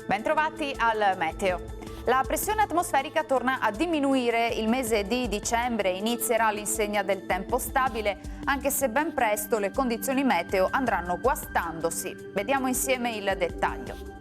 Bentrovati al meteo. La pressione atmosferica torna a diminuire, il mese di dicembre inizierà all'insegna del tempo stabile, anche se ben presto le condizioni meteo andranno guastandosi. Vediamo insieme il dettaglio.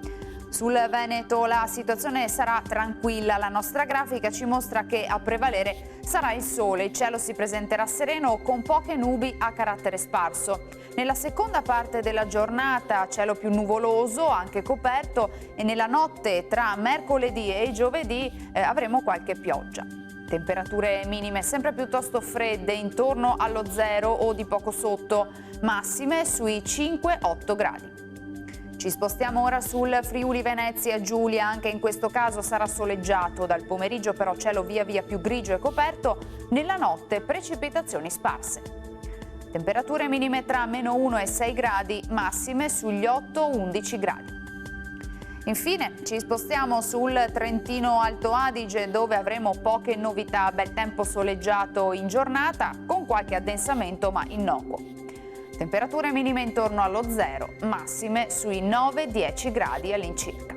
Sul Veneto la situazione sarà tranquilla, la nostra grafica ci mostra che a prevalere sarà il sole, il cielo si presenterà sereno con poche nubi a carattere sparso. Nella seconda parte della giornata cielo più nuvoloso, anche coperto, e nella notte tra mercoledì e giovedì avremo qualche pioggia. Temperature minime sempre piuttosto fredde, intorno allo 0 o di poco sotto, massime sui 5-8 gradi. Ci spostiamo ora sul Friuli Venezia Giulia, anche in questo caso sarà soleggiato, dal pomeriggio però cielo via via più grigio e coperto, nella notte precipitazioni sparse. Temperature minime tra -1 e 6 gradi, massime sugli 8-11 gradi. Infine ci spostiamo sul Trentino Alto Adige, dove avremo poche novità, bel tempo soleggiato in giornata con qualche addensamento ma innocuo. Temperature minime intorno allo 0, massime sui 9-10 gradi all'incirca.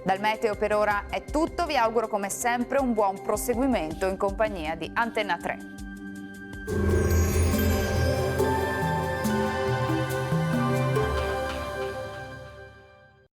Dal meteo per ora è tutto, vi auguro come sempre un buon proseguimento in compagnia di Antenna 3.